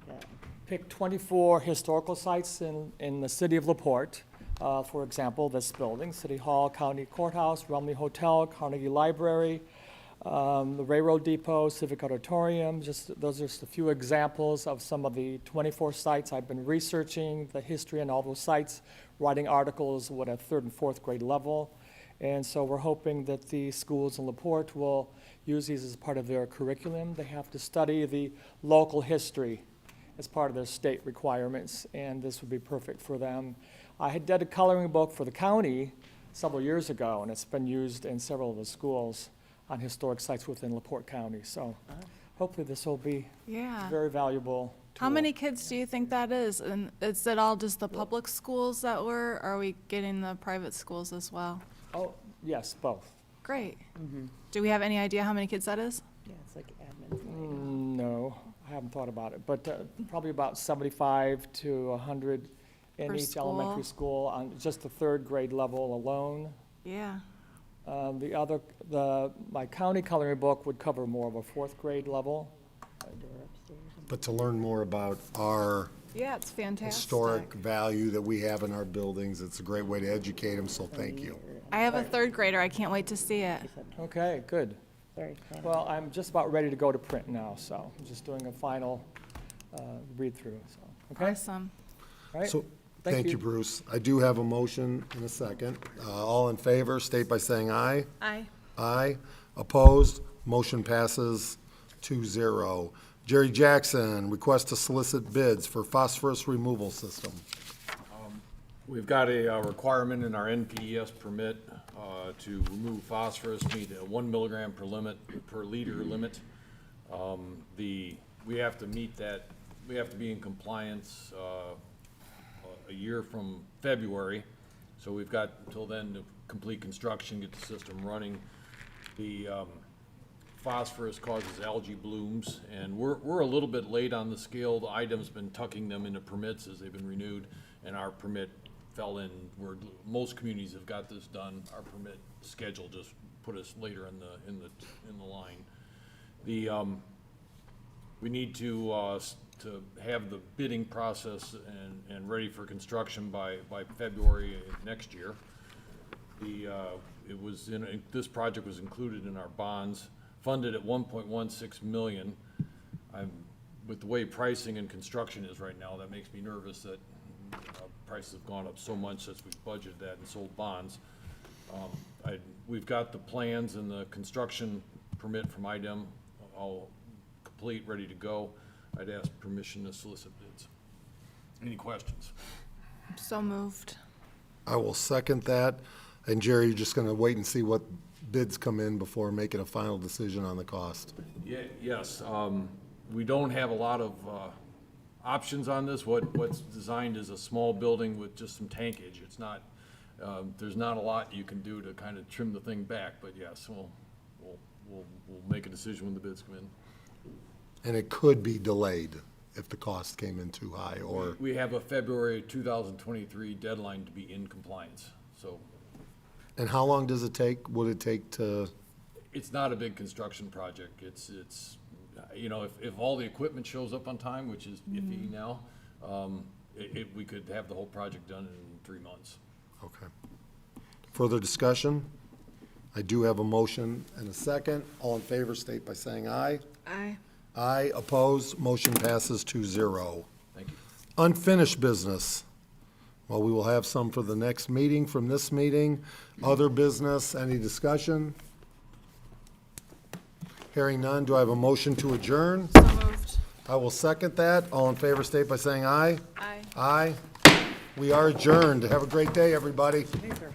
that. Picked 24 historical sites in the city of LaPorte. For example, this building, City Hall, County Courthouse, Rumley Hotel, Carnegie Library, the Railroad Depot, Civic Auditorium. Those are just a few examples of some of the 24 sites I've been researching, the history and all those sites, writing articles at 3rd and 4th grade level. And so we're hoping that the schools in LaPorte will use these as part of their curriculum. They have to study the local history as part of their state requirements, and this would be perfect for them. I had did a coloring book for the county several years ago, and it's been used in several of the schools on historic sites within LaPorte County. So hopefully this will be Yeah. very valuable. How many kids do you think that is? And is it all just the public schools that were, or are we getting the private schools as well? Oh, yes, both. Great. Do we have any idea how many kids that is? Yeah, it's like admin. No, I haven't thought about it, but probably about 75 to 100 in Per each elementary school on just the third grade level alone. Yeah. My county coloring book would cover more of a fourth grade level. But to learn more about our Yeah, it's fantastic. historic value that we have in our buildings, it's a great way to educate them, so thank you. I have a third grader. I can't wait to see it. Okay, good. Well, I'm just about ready to go to print now, so I'm just doing a final read-through, so, okay? Awesome. All right, So, thank you, Bruce. I do have a motion in a second. All in favor, state by saying aye. Aye. Aye. Opposed? Motion passes 2-0. Jerry Jackson, request to solicit bids for phosphorus removal system. We've got a requirement in our NPDES permit to remove phosphorus, meet a 1 milligram per liter limit. We have to meet that, we have to be in compliance a year from February. So we've got until then to complete construction, get the system running. The phosphorus causes algae blooms, and we're a little bit late on the scale. The item's been tucking them into permits as they've been renewed, and our permit fell in where most communities have got this done. Our permit schedule just put us later in the line. We need to have the bidding process and ready for construction by February next year. This project was included in our bonds, funded at 1.16 million. With the way pricing and construction is right now, that makes me nervous that prices have gone up so much since we budgeted that and sold bonds. We've got the plans and the construction permit from IDEM all complete, ready to go. I'd ask permission to solicit bids. Any questions? So moved. I will second that. And Jerry, you're just gonna wait and see what bids come in before making a final decision on the cost? Yes, we don't have a lot of options on this. What's designed is a small building with just some tankage. It's not, there's not a lot you can do to kind of trim the thing back, but yes, we'll make a decision when the bids come in. And it could be delayed if the cost came in too high, or, We have a February 2023 deadline to be in compliance, so and how long does it take? Would it take to, it's not a big construction project. It's if all the equipment shows up on time, which is iffy now, we could have the whole project done in 3 months. okay. Further discussion? I do have a motion and a second. All in favor, state by saying aye. Aye. Aye, opposed, motion passes 2-0. Thank you. Unfinished business. Well, we will have some for the next meeting from this meeting. Other business, any discussion? Hearing none, do I have a motion to adjourn? So moved. I will second that. All in favor, state by saying aye. Aye. Aye. We are adjourned. Have a great day, everybody. These are